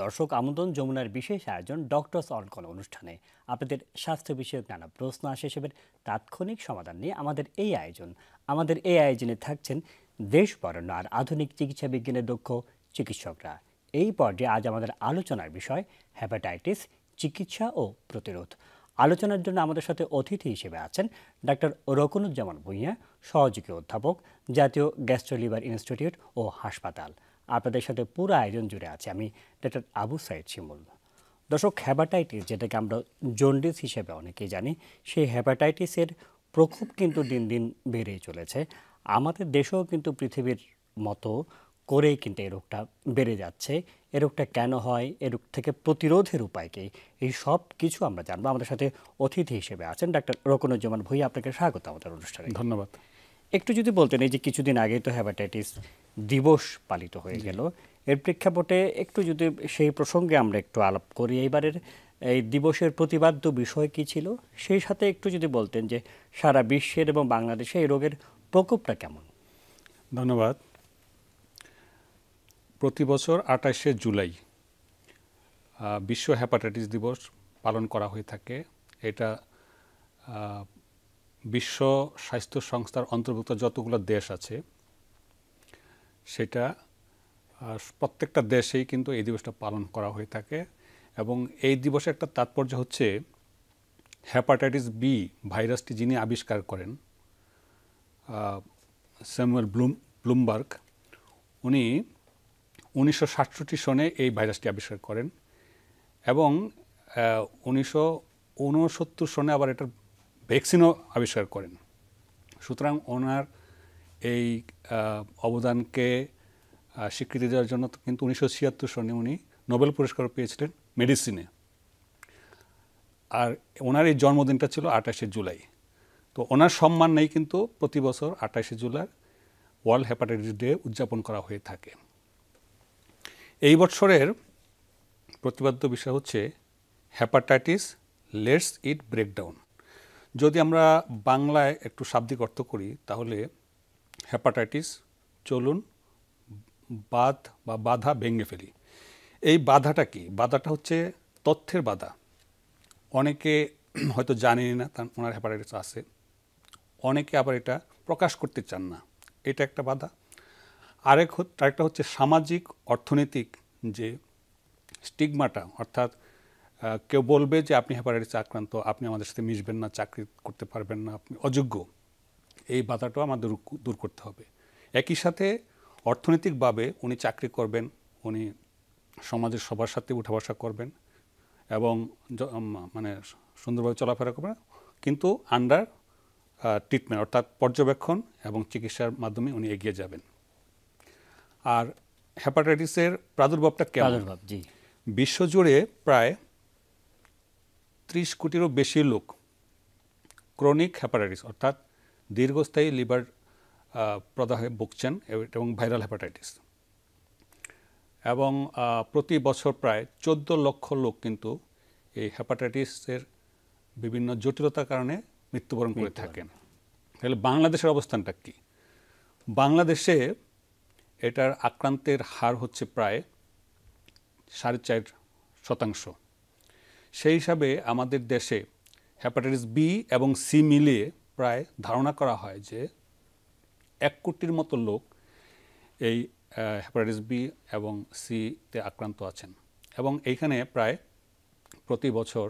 দর্শক, আমন্ত্রণ যমুনার বিশেষ আয়োজন ডক্টরস অন কল অনুষ্ঠানে। আপনাদের স্বাস্থ্য বিষয়ক নানা প্রশ্ন আসে, সেসবের তাৎক্ষণিক সমাধান নিয়ে আমাদের এই আয়োজনে থাকছেন দেশ বরেণ্য আর আধুনিক চিকিৎসা বিজ্ঞানের দক্ষ চিকিৎসকরা। এই পর্যায়ে আজ আমাদের আলোচনার বিষয় হেপাটাইটিস চিকিৎসা ও প্রতিরোধ। আলোচনার জন্য আমাদের সাথে অতিথি হিসেবে আছেন ডাক্তার রকুনুজ্জামান ভূঁইয়া, সহযোগী অধ্যাপক, জাতীয় গ্যাস্ট্রো-লিভার ইনস্টিটিউট ও হাসপাতাল। আপনাদের সাথে পুরো আয়োজন জুড়ে আছে আমি ডাক্তার আবু সাইদ শিমুল। দর্শক, হেপাটাইটিস, যেটাকে আমরা জন্ডিস হিসেবে অনেকেই জানি, সেই হেপাটাইটিসের প্রকোপ কিন্তু দিন দিন বেড়েই চলেছে। আমাদের দেশেও কিন্তু পৃথিবীর মতো করেই কিন্তু এই রোগটা বেড়ে যাচ্ছে। এ রোগটা কেন হয়, এ রোগ থেকে প্রতিরোধের উপায় কী, এই সব কিছু আমরা জানবো। আমাদের সাথে অতিথি হিসেবে আছেন ডাক্তার রকুনুজ্জামান ভূঁইয়া। আপনাকে স্বাগত আমাদের অনুষ্ঠানে। ধন্যবাদ। একটু যদি বলতেন, এই যে কিছুদিন আগেই তো হেপাটাইটিস দিবস পালিত হয়ে গেল, এর প্রেক্ষাপটে একটু যদি সেই প্রসঙ্গে আমরা একটু আলাপ করি। এইবারের এই দিবসের প্রতিপাদ্য বিষয় কি ছিল, সেই সাথে একটু যদি বলতেন যে সারা বিশ্বের এবং বাংলাদেশে এই রোগের প্রকোপটা কেমন। ধন্যবাদ। প্রতি বছর ২৮শে জুলাই বিশ্ব হেপাটাইটিস দিবস পালন করা হয়ে থাকে। এটা বিশ্ব স্বাস্থ্য সংস্থার অন্তর্ভুক্ত যতগুলো দেশ আছে, সেটা প্রত্যেকটা দেশেই কিন্তু এই দিবসটা পালন করা হয়ে থাকে। এবং এই দিবসে একটা তাৎপর্য হচ্ছে, হেপাটাইটিস বি ভাইরাসটি যিনি আবিষ্কার করেন, স্যামুয়েল ব্লুমবার্গ, উনি 1967 সনে এই ভাইরাসটি আবিষ্কার করেন এবং 1969 সনে আবার এটার ভ্যাকসিনও আবিষ্কার করেন। সুতরাং ওনার এই অবদানকে স্বীকৃতি দেওয়ার জন্য কিন্তু 1976 সনে উনি নোবেল পুরস্কার পেয়েছিলেন মেডিসিনে। আর ওনার এই জন্মদিনটা ছিল ২৮শে জুলাই। তো ওনার সম্মান নেই, কিন্তু প্রতি বছর ২৮শে জুলাই ওয়ার্ল্ড হেপাটাইটিস ডে উদযাপন করা হয়ে থাকে। এই বছরের প্রতিপাদ্য বিষয় হচ্ছে হেপাটাইটিস লেটস ইট ব্রেকডাউন। যদি আমরা বাংলায় একটু শাব্দিক অর্থ করি, তাহলে হেপাটাইটিস চলুন বাদ বা বাধা ভেঙে ফেলি। এই বাধাটা কি? বাধাটা হচ্ছে তথ্যের বাধা। অনেকে হয়তো জানেনই না ওনার হেপাটাইটিস আছে, অনেকে আবার এটা প্রকাশ করতে চান না, এটা একটা বাধা। আরেকটা হচ্ছে সামাজিক অর্থনৈতিক যে স্টিগমাটা, অর্থাৎ কেউ বলবে যে আপনি হেপাটাইটিস আক্রান্ত, আপনি আমাদের সাথে মিশবেন না, চাকরি করতে পারবেন না, আপনি অযোগ্য। এই বাধাটাও আমাদের দূর করতে হবে। একই সাথে অর্থনৈতিকভাবে উনি চাকরি করবেন, উনি সমাজের সবার সাথে উঠা বসা করবেন এবং মানে সুন্দরভাবে চলাফেরা করবেন, কিন্তু আন্ডার ট্রিটমেন্ট, অর্থাৎ পর্যবেক্ষণ এবং চিকিৎসার মাধ্যমে উনি এগিয়ে যাবেন। আর হেপাটাইটিসের প্রাদুর্ভাবটা কেমন? বিশ্বজুড়ে প্রায় 30 কোটিরও বেশি লোক ক্রনিক হেপাটাইটিস, অর্থাৎ দীর্ঘস্থায়ী লিভার প্রদাহে ভুগছেন এবং ভাইরাল হেপাটাইটিস। এবং প্রতি বছর প্রায় 14 লক্ষ লোক কিন্তু এই হেপাটাইটিসের বিভিন্ন জটিলতার কারণে মৃত্যুবরণ করে থাকেন। তাহলে বাংলাদেশের অবস্থানটা কি? বাংলাদেশে এটার আক্রান্তের হার হচ্ছে প্রায় 4.5%। সেই হিসাবে আমাদের দেশে হেপাটাইটিস বি এবং সি মিলিয়ে প্রায় ধারণা করা হয় যে 1 কোটির মতো লোক এই হেপাটাইটিস বি এবং সিতে আক্রান্ত আছেন। এবং এইখানে প্রায় প্রতি বছর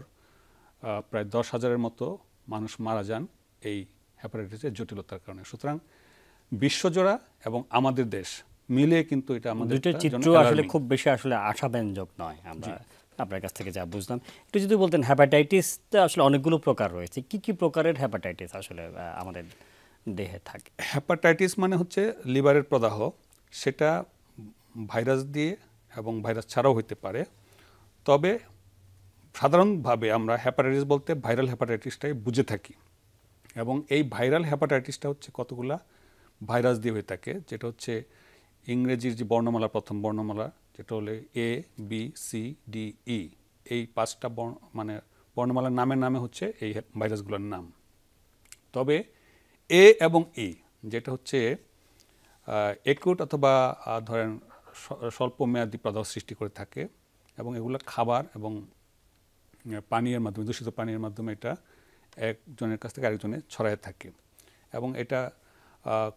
প্রায় 10,000-এর মতো মানুষ মারা যান এই হেপাটাইটিসের জটিলতার কারণে। সুতরাং বিশ্বজোড়া এবং আমাদের দেশ মিলিয়ে কিন্তু এটা আমাদের চিত্র আসলে খুব বেশি আসলে আশাব্যঞ্জক নয়। আমরা আপনার কাছ থেকে যা বুঝলাম, একটু যদি বলতেন, হেপাটাইটিস আসলে অনেকগুলো প্রকার রয়েছে, কি কি প্রকারের হেপাটাইটিস আসলে আমাদের দেহে থাকে? হেপাটাইটিস মানে হচ্ছে লিভারের প্রদাহ। সেটা ভাইরাস দিয়ে এবং ভাইরাস ছাড়াও হতে পারে। তবে সাধারণভাবে আমরা হেপাটাইটিস বলতে ভাইরাল হেপাটাইটিসটাই বুঝে থাকি। এবং এই ভাইরাল হেপাটাইটিসটা হচ্ছে কতগুলা ভাইরাস দিয়ে হয়ে থাকে, যেটা হচ্ছে ইংরেজির যে বর্ণমালা, প্রথম বর্ণমালা যেটা হলে A B C D E, এই 5টা মানে বর্ণমালার নামে হচ্ছে এই ভাইরাসগুলোর নাম। তবে এ এবং ই যেটা হচ্ছে একুট অথবা ধরেন স্বল্প মেয়াদী প্রদাহ সৃষ্টি করে থাকে, এবং এগুলো খাবার এবং পানীয়ের মাধ্যমে, দূষিত পানীয়ের মাধ্যমে এটা একজনের কাছ থেকে আরেকজনে ছড়ায় থাকে এবং এটা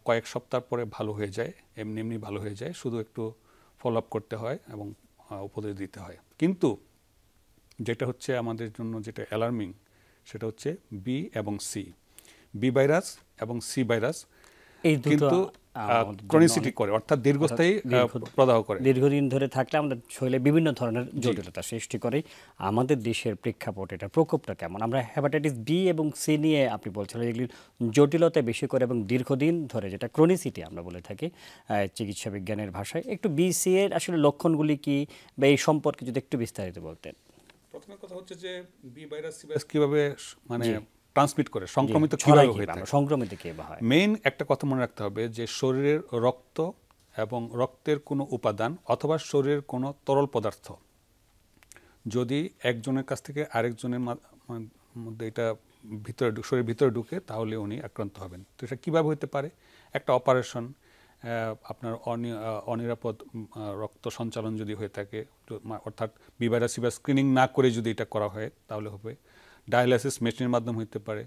কয়েক সপ্তাহ পরে ভালো হয়ে যায়, এমনি এমনি ভালো হয়ে যায়, শুধু একটু ফলো আপ করতে হয় এবং উপদেশ দিতে হয়। কিন্তু যেটা হচ্ছে আমাদের জন্য যেটা অ্যালার্মিং সেটা হচ্ছে বি এবং সি, বি ভাইরাস এবং সি ভাইরাস এই দুটো কিন্তু ক্রনিসিটি করে, অর্থাৎ দীর্ঘস্থায়ী প্রদাহ করে। দীর্ঘদিন ধরে থাকলে আমাদের শরীরে বিভিন্ন ধরনের জটিলতা সৃষ্টি করে। আমাদের দেশের প্রেক্ষাপটে এটা প্রকোপটা কেমন? আমরা হেপাটাইটিস বি এবং সি নিয়ে আপনি বলছিলেন এগুলির জটিলতা বেশি করে এবং দীর্ঘদিন ধরে, যেটা ক্রনিসিটি আমরা বলে থাকি চিকিৎসা বিজ্ঞানের ভাষায়। একটু বি সি এর আসলে লক্ষণগুলি কি বা এই সম্পর্কে যদি একটু বিস্তারিত বলতেন। প্রথমে কথা হচ্ছে যে বি ভাইরাস সি ভাইরাস কিভাবে মানে ট্রান্সমিট করে, সংক্রমিত কিভাবে হয়ে থাকে, সংক্রমিত কিভাবে হয়। মেইন একটা কথা মনে রাখতে হবে যে শরীরের রক্ত এবং রক্তের কোনো উপাদান অথবা শরীরের কোনো তরল পদার্থ যদি একজনের কাছ থেকে আরেকজনের মধ্যে এটা ভিতরে শরীরের ভিতরে ঢুকে তাহলে উনি আক্রান্ত হবেন। তো এটা কীভাবে হতে পারে? একটা অপারেশন, আপনার অনিরাপদ রক্ত সঞ্চালন যদি হয়ে থাকে, অর্থাৎ B virus C virus screening না করে যদি এটা করা হয় তাহলে হবে। ডায়ালাইসিস মেশিনের মাধ্যমে হতে পারে,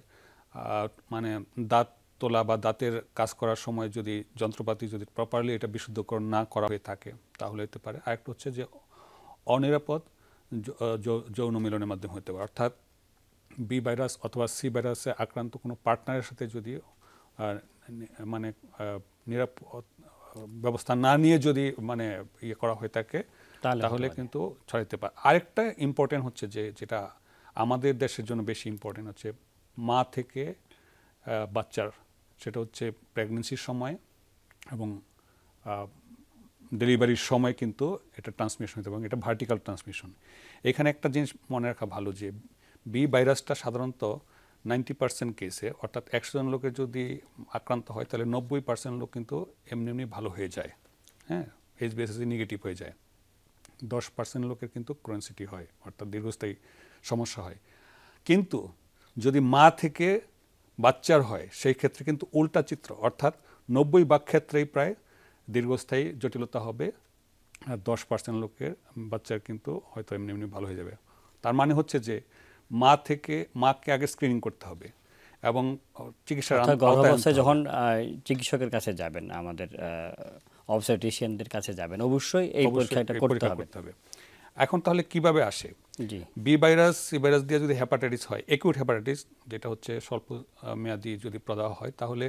মানে দাঁত তোলা বা দাঁতের কাজ করার সময় যদি যন্ত্রপাতি যদি প্রপারলি এটা বিশুদ্ধকরণ না করা হয়ে থাকে তাহলে হতে পারে। আরেকটা হচ্ছে যে অনিরাপদ যৌন মিলনের মাধ্যমে হতে পারে, অর্থাৎ বি ভাইরাস অথবা সি ভাইরাসে আক্রান্ত কোনো পার্টনারের সাথে যদি মানে নিরাপদ ব্যবস্থা না নিয়ে যদি মানে ইয়ে করা হয়ে থাকে তাহলে কিন্তু ছড়াইতে পারে। আরেকটা ইম্পর্টেন্ট হচ্ছে যে যেটা আমাদের দেশের জন্য বেশি ইম্পর্টেন্ট হচ্ছে মা থেকে বাচ্চার, সেটা হচ্ছে প্রেগনেন্সির সময় এবং ডেলিভারির সময় কিন্তু এটা ট্রান্সমিশন হতে পারে, এটা ভার্টিক্যাল ট্রান্সমিশন। এখানে একটা জিনিস মনে রাখা ভালো যে বি ভাইরাসটা সাধারণত 90% কেসে, অর্থাৎ 100 জন লোকের যদি আক্রান্ত হয় তাহলে 90% লোক কিন্তু এমনি এমনি ভালো হয়ে যায়, হ্যাঁ, এইচবিএসসি নেগেটিভ হয়ে যায়। 10% লোকের কিন্তু ক্রনিসিটি হয়, অর্থাৎ দীর্ঘস্থায়ী সমস্যা হয়। কিন্তু যদি মা থেকে বাচ্চার হয় সেই ক্ষেত্রে কিন্তু উল্টা চিত্র, অর্থাৎ 90% ক্ষেত্রেই প্রায় দীর্ঘস্থায়ী জটিলতা হবে, আর 10% লোকের বাচ্চার কিন্তু হয়তো এমনি এমনি ভালো হয়ে যাবে। তার মানে হচ্ছে যে মাকে আগে স্ক্রিনিং করতে হবে এবং চিকিৎসার গর্ভাবস্থায় যখন চিকিৎসকের কাছে যাবেন, আমাদের অবস্টেট্রিশিয়ানদের কাছে যাবেন, অবশ্যই এই পরীক্ষাটা করতে হবে। এখন তাহলে কিভাবে আসে? বি ভাইরাস সি ভাইরাস দিয়ে যদি হেপাটাইটিস হয়, অ্যাকিউট হেপাটাইটিস যেটা হচ্ছে স্বল্প মেয়াদী যদি প্রদাহ হয়, তাহলে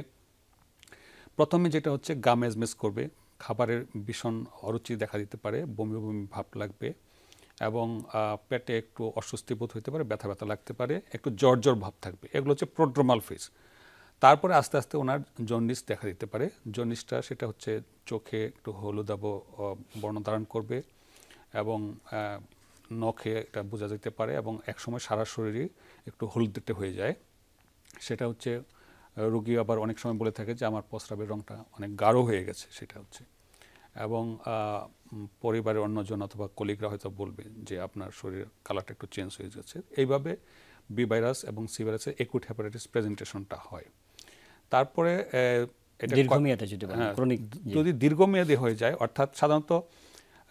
প্রথমে যেটা হচ্ছে গা মেজমেজ করবে, খাবারের ভীষণ অরুচি দেখা দিতে পারে, বমি বমি ভাব লাগবে এবং পেটে একটু অস্বস্তি বোধ হতে পারে, ব্যথা ব্যথা লাগতে পারে, একটু জ্বর জ্বর ভাব থাকবে। এগুলো হচ্ছে প্রোড্রোমাল ফেজ। তারপরে আস্তে আস্তে ওনার জন্ডিস দেখা দিতে পারে। জন্ডিসটা সেটা হচ্ছে চোখে একটু হলুদাভ বর্ণ ধারণ করবে এবং নখে এটা বোঝা যেতে পারে এবং একসময় সারা শরীরে একটু হলুদটে হয়ে যায়। সেটা হচ্ছে রোগী আবার অনেক সময় বলে থাকে যে আমার প্রস্রাবের রঙটা অনেক গাঢ় হয়ে গেছে, সেটা হচ্ছে। এবং পরিবারের অন্যজন অথবা কলিগরা হয়তো বলবে যে আপনার শরীরের কালারটা একটু চেঞ্জ হয়ে যাচ্ছে। এইভাবে বি ভাইরাস এবং সি ভাইরাসের অ্যাকিউট হেপাটাইটিস প্রেজেন্টেশনটা হয়। তারপরে যদি দীর্ঘমেয়াদী হয়ে যায়, অর্থাৎ সাধারণত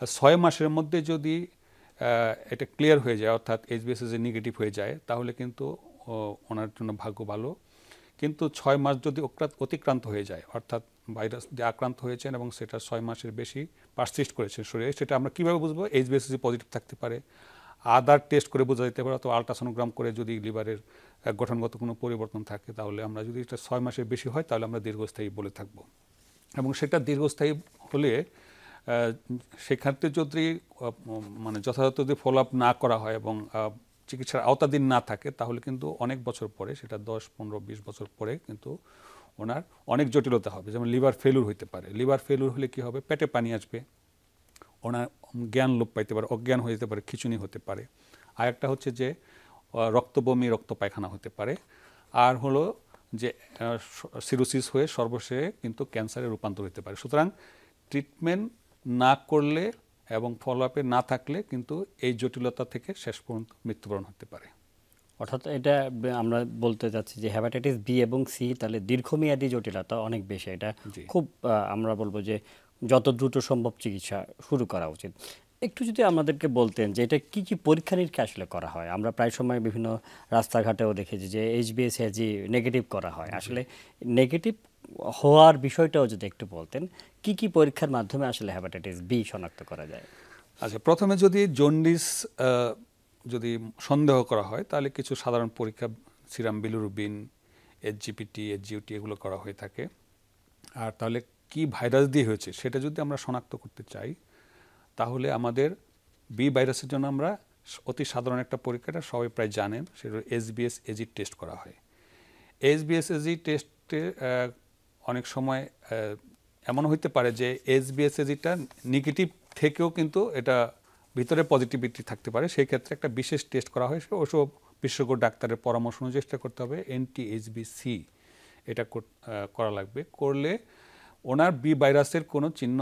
6 মাসের মধ্যে যদি এটা ক্লিয়ার হয়ে যায়, অর্থাৎ এইচবিএসসি নেগেটিভ হয়ে যায়, তাহলে কিন্তু ওনার জন্য ভাগ্য ভালো। কিন্তু 6 মাস যদি অতিক্রান্ত হয়ে যায়, অর্থাৎ ভাইরাস দিয়ে আক্রান্ত হয়েছেন এবং সেটা 6 মাসের বেশি পারসিস্ট করেছেন শরীরে, সেটা আমরা কীভাবে বুঝবো? এইচবিএসসি পজিটিভ থাকতে পারে, আদার টেস্ট করে বোঝা যেতে পারে, অথবা আলট্রাসোনোগ্রাম করে যদি লিভারের গঠনগত কোনো পরিবর্তন থাকে, তাহলে আমরা যদি এটা 6 মাসের বেশি হয় তাহলে আমরা দীর্ঘস্থায়ী বলে থাকবো। এবং সেটা দীর্ঘস্থায়ী হলে সেক্ষেত্রে যদি মানে যথাযথ যদি ফলো আপ না করা হয় এবং চিকিৎসার আওতাধীন না থাকে, তাহলে কিন্তু অনেক বছর পরে, সেটা 10, 15, 20 বছর পরে কিন্তু ওনার অনেক জটিলতা হবে। যেমন লিভার ফেলুর হতে পারে। লিভার ফেলুর হলে কি হবে? পেটে পানি আসবে, ওনার জ্ঞান লোপ পাইতে পারে, অজ্ঞান হয়ে যেতে পারে, খিঁচুনি হতে পারে। আর একটা হচ্ছে যে রক্ত বমি, রক্ত পায়খানা হতে পারে। আর হলো যে সিরোসিস হয়ে সর্বশেষে কিন্তু ক্যান্সারে রূপান্তর হতে পারে। সুতরাং ট্রিটমেন্ট না করলে এবং ফলো আপে না থাকলে কিন্তু এই জটিলতা থেকে শেষ পর্যন্ত মৃত্যুবরণ হতে পারে। অর্থাৎ এটা আমরা বলতে চাচ্ছি যে হেপাটাইটিস বি এবং সি তাহলে দীর্ঘমেয়াদী জটিলতা অনেক বেশি। এটা খুব আমরা বলবো যে যত দ্রুত সম্ভব চিকিৎসা শুরু করা উচিত। একটু যদি আমাদেরকে বলতেন যে এটা কি কি পরীক্ষা নিরীক্ষা আসলে করা হয়? আমরা প্রায় সময় বিভিন্ন রাস্তাঘাটেও দেখেছি যে এইচবিএসএজি নেগেটিভ করা হয়। আসলে নেগেটিভ হওয়ার বিষয়টাও যদি একটু বলতেন, কি কি পরীক্ষার মাধ্যমে আসলে হেপাটাইটিস বি শনাক্ত করা যায়? আচ্ছা, প্রথমে যদি জন্ডিস যদি সন্দেহ করা হয় তাহলে কিছু সাধারণ পরীক্ষা সিরাম বিলিরুবিন, এইচজিপিটি, এইচজিওটি এগুলো করা হয়ে থাকে। আর তাহলে কি ভাইরাস দিয়ে হয়েছে সেটা যদি আমরা শনাক্ত করতে চাই তাহলে আমাদের বি ভাইরাসের জন্য আমরা অতি সাধারণ একটা পরীক্ষাটা সবাই প্রায় জানেন, সেটা এসবিএস এজি টেস্ট করা হয়। এসবিএস এজি টেস্টে অনেক সময় এমন হইতে পারে যে এসবিএস এজিটা নেগেটিভ থেকেও কিন্তু এটা ভিতরে পজিটিভিটি থাকতে পারে। সেই ক্ষেত্রে একটা বিশেষ টেস্ট করা হয়, ওসব বিশেষজ্ঞ ডাক্তারের পরামর্শ অনুযায়ী চেষ্টা করতে হবে। NTHBC এটা করা লাগবে। করলে ওনার বি ভাইরাসের কোনো চিহ্ন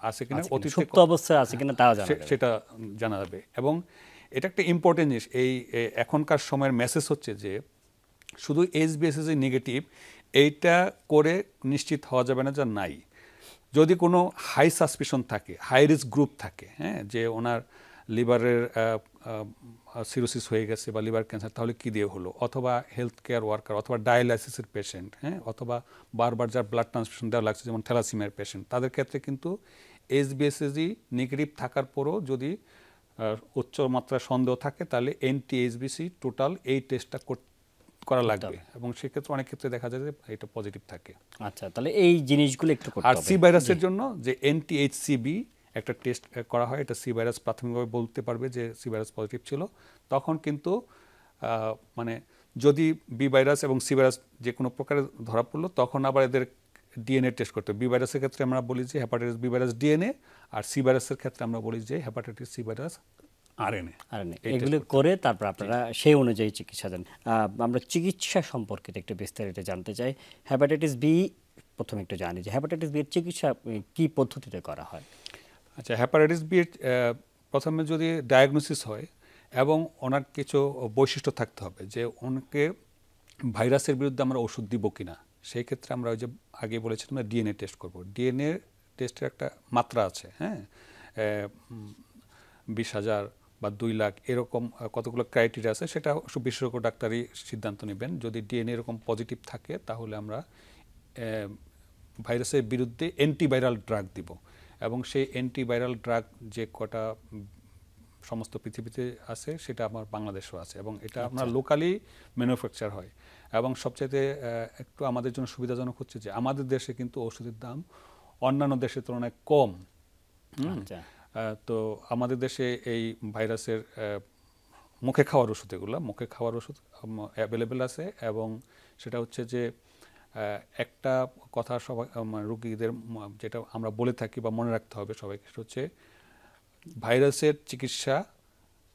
আছে কিনা, অতীতে সুপ্ত অবস্থায় আছে কিনা তাও জানা যাবে। সেটা জানা যাবে। এবং এটা একটা ইম্পর্টেন্ট জিনিস। এই এখনকার সময়ের মেসেজ হচ্ছে যে শুধু এইচবিএসএস নেগেটিভ এইটা করে নিশ্চিত হওয়া যাবে না যে নাই। যদি কোনো হাই সাসপিশন থাকে, হাই রিস্ক গ্রুপ থাকে, হ্যাঁ, যে ওনার লিভারের সিরোসিস হয়ে গেছে বা লিভার ক্যান্সার, তাহলে কী দিয়ে হলো, অথবা হেলথ কেয়ার ওয়ার্কার অথবা ডায়ালাইসিসের পেশেন্ট, হ্যাঁ, অথবা বারবার যার ব্লাড ট্রান্সফিউশন দেওয়া লাগছে যেমন থ্যালাসিমিয়ার পেশেন্ট, তাদের ক্ষেত্রে কিন্তু এইচবিএসএজি নেগেটিভ থাকার পরও যদি উচ্চ মাত্রায় সন্দেহ থাকে তাহলে NTHBC টোটাল এই টেস্টটা করা লাগবে। এবং সেক্ষেত্রে অনেক ক্ষেত্রে দেখা যায় যে এটা পজিটিভ থাকে। আচ্ছা, তাহলে এই জিনিসগুলো একটু করতে আর হবে। সি ভাইরাসের জন্য যে NTHCB একটা টেস্ট করা হয়, এটা সি ভাইরাস প্রাথমিকভাবে বলতে পারবে যে সি ভাইরাস পজিটিভ ছিল। তখন কিন্তু মানে যদি বি ভাইরাস এবং সি ভাইরাস যে কোনো প্রকারে ধরা পড়লো তখন আবার এদের ডিএনএ টেস্ট করতে হবে। বি ভাইরাসের ক্ষেত্রে আমরা বলি যে হেপাটাইটিস বি ভাইরাস ডিএনএ, আর সি ভাইরাসের ক্ষেত্রে আমরা বলি যে হেপাটাইটিস সি ভাইরাস আরএনএ। এগুলো করে তারপর আপনারা সেই অনুযায়ী চিকিৎসা দেন। আমরা চিকিৎসা সম্পর্কিত একটু বিস্তারিত জানতে চাই। হেপাটাইটিস বি প্রথমে একটু জানি যে হেপাটাইটিস বি এর চিকিৎসা কি পদ্ধতিতে করা হয়? আচ্ছা, হেপাটাইটিস বি প্রথমে যদি ডায়াগনোসিস হয় এবং ওনার কিছু বৈশিষ্ট্য থাকতে হবে যে ওনাকে ভাইরাসের বিরুদ্ধে আমরা ওষুধ দিব কিনা। সেই ক্ষেত্রে আমরা ওই যে আগে বলেছিলাম ডিএনএ টেস্ট করব। ডিএনএ টেস্টের একটা মাত্রা আছে, হ্যাঁ, 20,000 বা 2 লাখ এরকম কতগুলো ক্রাইটেরিয়া আছে, সেটা বিশেষজ্ঞ ডাক্তারই সিদ্ধান্ত নেবেন। যদি ডিএনএ এরকম পজিটিভ থাকে তাহলে আমরা ভাইরাসের বিরুদ্ধে অ্যান্টিভাইরাল ড্রাগ দিব। এবং সেই অ্যান্টিভাইরাল ড্রাগ যে কটা সমস্ত পৃথিবীতে আছে সেটা আমার বাংলাদেশেও আছে, এবং এটা আপনার লোকালি ম্যানুফ্যাকচার হয়। এবং সবচাইতে একটু আমাদের জন্য সুবিধাজনক হচ্ছে যে আমাদের দেশে কিন্তু ওষুধের দাম অন্যান্য দেশের তুলনায় কম। তো আমাদের দেশে এই ভাইরাসের মুখে খাওয়ার ওষুধ, এগুলো মুখে খাওয়ার ওষুধ অ্যাভেলেবেল আছে। এবং সেটা হচ্ছে যে একটা কথা সবাই রোগীদের যেটা আমরা বলে থাকি বা মনে রাখতে হবে সবাইকে, সেটা হচ্ছে ভাইরাসের চিকিৎসা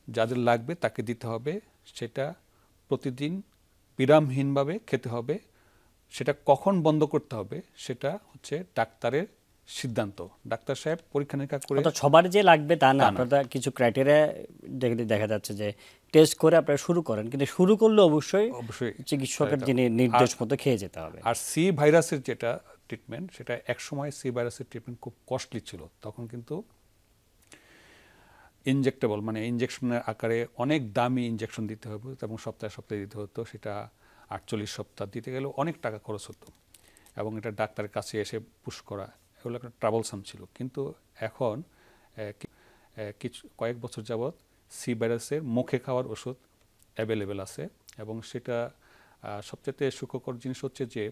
যাদের লাগবে তাকে দিতে হবে, সেটা প্রতিদিন বিরামহীনভাবে খেতে হবে। সেটা কখন বন্ধ করতে হবে সেটা হচ্ছে ডাক্তারের সিদ্ধান্ত। ডাক্তার সাহেব পরীক্ষা নিরীক্ষা করে, সবার যে লাগবে তা না, আপনারা কিছু ক্রাইটেরিয়া দেখা যাচ্ছে যে টেস্ট করে আপনারা শুরু করেন, কিন্তু শুরু করলে অবশ্যই চিকিৎসকের যিনি নির্দেশ মতো খেয়ে যেতে হবে। আর সি ভাইরাসের যেটা ট্রিটমেন্ট, সেটা একসময় সি ভাইরাসের ট্রিটমেন্ট খুব কস্টলি ছিল। তখন কিন্তু ইনজেক্টেবল মানে ইনজেকশনের আকারে অনেক দামি ইনজেকশন দিতে হবে এবং সপ্তাহে সপ্তাহে দিতে হতো। সেটা 48 সপ্তাহ দিতে গেলে অনেক টাকা খরচ হতো, এবং এটা ডাক্তারের কাছে এসে পুশ করা এগুলো একটা ট্রাবলসাম ছিল। কিন্তু এখন কয়েক বছর যাবৎ সি ভাইরাসের মুখে খাওয়ার ওষুধ অ্যাভেলেবেল আছে। এবং সেটা সবচেয়ে সুখকর জিনিস হচ্ছে যে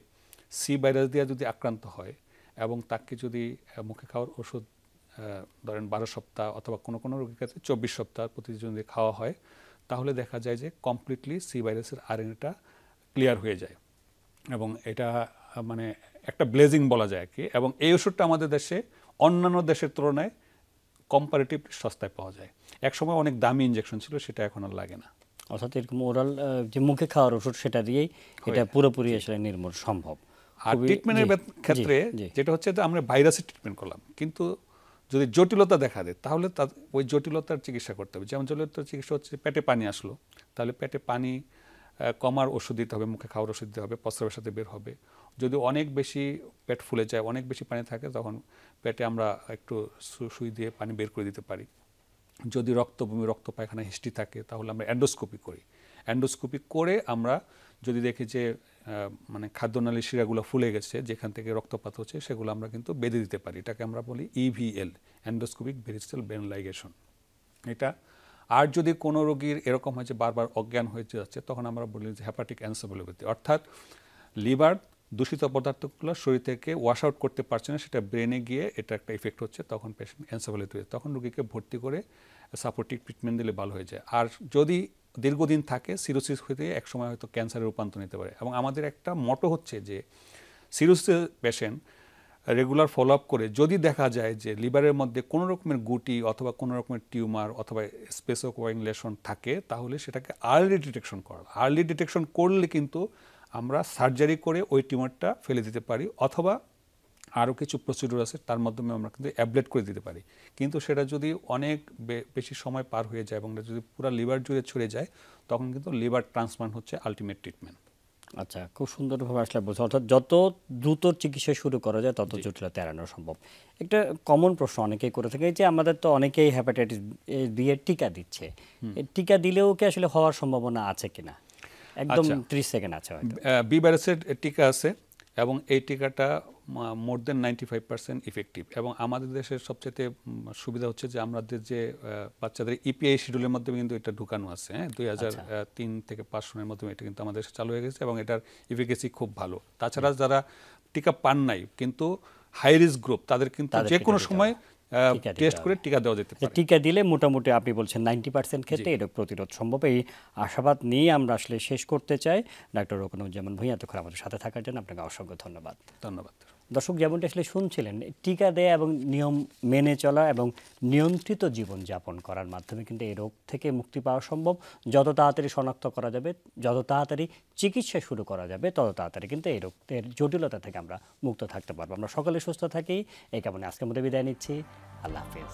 সি ভাইরাস দিয়ে যদি আক্রান্ত হয় এবং তাকে যদি মুখে খাওয়ার ওষুধ ধরেন 12 সপ্তাহ অথবা কোনো কোনো রোগীর ক্ষেত্রে 24 সপ্তাহ প্রতিদিন যদি খাওয়া হয় তাহলে দেখা যায় যে কমপ্লিটলি সি ভাইরাসের আরএনএটা ক্লিয়ার হয়ে যায়। এবং এটা মানে একটা ব্লেজিং বলা যায় আর কি। এবং এই ওষুধটা আমাদের দেশে অন্যান্য দেশের তুলনায় কম্পারেটিভ সস্তায় পাওয়া যায়। একসময় অনেক দামি ইনজেকশন ছিল, সেটা এখন আর লাগে না। অর্থাৎ এরকম ওরাল যে মুখে খাওয়ার ওষুধ সেটা দিয়েই এটা পুরোপুরি আসলে নির্মূল সম্ভব। আর ট্রিটমেন্টের ক্ষেত্রে যেটা হচ্ছে যে আমরা ভাইরাসের ট্রিটমেন্ট করলাম, কিন্তু যদি জটিলতা দেখা দেয় তাহলে ওই জটিলতার চিকিৎসা করতে হবে। যেমন জটিলতার চিকিৎসা হচ্ছে পেটে পানি আসলো, তাহলে পেটে পানি কমার ওষুধ দিতে হবে, মুখে খাওয়ার ওষুধ দিতে হবে, প্রস্রাবের সাথে বের হবে। যদি অনেক বেশি পেট ফুলে যায়, অনেক বেশি পানি থাকে, তখন পেটে আমরা একটু সুই দিয়ে পানি বের করে দিতে পারি। যদি রক্তবমি রক্ত পায়খানা হিস্ট্রি থাকে তাহলে আমরা এন্ডোস্কোপি করি। এন্ডোস্কোপি করে আমরা যদি দেখি যে মানে খাদ্যনালী শিরাগুলো ফুলে গেছে, যেখান থেকে রক্তপাত হচ্ছে, সেগুলো আমরা কিন্তু বেঁধে দিতে পারি। এটাকে আমরা বলি ইভিএল, এন্ডোস্কোপিক ভেরিসেল ভেন লাইগেশন। এটা আর যদি কোনো রোগীর এরকম হয় যে বারবার অজ্ঞান হয়ে যাচ্ছে, তখন আমরা বলি যে হেপাটিক এনসেফালোপ্যাথি, অর্থাৎ লিভার দূষিত পদার্থগুলো শরীর থেকে ওয়াশ আউট করতে পারছে না, সেটা ব্রেনে গিয়ে এটা একটা ইফেক্ট হচ্ছে, তখন পেশেন্ট এনসেফালোপ্যাথি হচ্ছে। তখন রোগীকে ভর্তি করে সাপোর্টিভ ট্রিটমেন্ট দিলে ভালো হয়ে যায়। আর যদি দীর্ঘদিন থাকে, সিরোসিস হয়ে একসময় হয়তো ক্যান্সারের রূপান্তর নিতে পারে। এবং আমাদের একটা মটো হচ্ছে যে cirrhosis patient regular follow up করে যদি দেখা যায় যে লিভারের মধ্যে কোনো রকমের গুটি অথবা কোনো রকমের টিউমার অথবা স্পেসোকোয়াগুলেশন থাকে, তাহলে সেটাকে আর্লি ডিটেকশন করা। আর্লি ডিটেকশন করলে কিন্তু আমরা সার্জারি করে ওই টিউমারটা ফেলে দিতে পারি, অথবা আরও কিছু প্রসিডিউর আছে তার মাধ্যমে আমরা কিন্তু অ্যাবলেট করে দিতে পারি। কিন্তু সেটা যদি অনেক বেশি সময় পার হয়ে যায় এবং যদি পুরো লিভার জুড়ে ছড়ে যায়, তখন কিন্তু লিভার ট্রান্সপ্লান্ট হচ্ছে আলটিমেট ট্রিটমেন্ট। আচ্ছা, খুব সুন্দরভাবে আসলে বোঝা, অর্থাৎ যত দ্রুত চিকিৎসা শুরু করা যায় তত জটিলতা এড়ানো সম্ভব। একটা কমন প্রশ্ন অনেকেই করে থাকে যে আমাদের তো অনেকেই হেপাটাইটিস বি এর টিকা দিচ্ছে, এই টিকা দিলেও কি আসলে হওয়ার সম্ভাবনা আছে কিনা? একদম 30 সেকেন্ড আছে হয়তো। বি ভাইরাসের টিকা আছে এবং এই টিকাটা মোর দেন 95% ইফেক্টিভ। এবং আমাদের দেশের সবচেয়ে সুবিধা হচ্ছে যে আমাদের যে বাচ্চাদের ইপিআই শিডিউলের মাধ্যমে কিন্তু এটা ঢুকানো আছে। 2003 থেকে 5 সনের মাধ্যমে এটা কিন্তু আমাদের দেশে চালু হয়ে গেছে এবং এটার ইফিকেসি খুব ভালো। তাছাড়া যারা টিকা পান নাই কিন্তু হাই রিস্ক গ্রুপ, তাদের কিন্তু যে কোনো সময় টেস্ট করে টিকা দেওয়া যেতে পারে। টিকা দিলে মোটামুটি আপনি বলছেন 90% ক্ষেত্রে এই রোগ প্রতিরোধ সম্ভব। এই আশাবাদ নিয়ে আমরা আসলে শেষ করতে চাই। ডাক্তার রুকনুজ্জামান ভূঁইয়া, এতক্ষণ আমাদের সাথে থাকার জন্য আপনাকে অসংখ্য ধন্যবাদ। ধন্যবাদ। দর্শক, যেমনটা আসলে শুনছিলেন, টিকা দেয়া এবং নিয়ম মেনে চলা এবং নিয়ন্ত্রিত জীবনযাপন করার মাধ্যমে কিন্তু এই রোগ থেকে মুক্তি পাওয়া সম্ভব। যত তাড়াতাড়ি শনাক্ত করা যাবে, যত তাড়াতাড়ি চিকিৎসা শুরু করা যাবে, তত তাড়াতাড়ি কিন্তু এই রোগের জটিলতা থেকে আমরা মুক্ত থাকতে পারবো। আমরা সকলে সুস্থ থাকি এই কামনে আজকের মধ্যে বিদায় নিচ্ছি। আল্লাহ হাফিজ।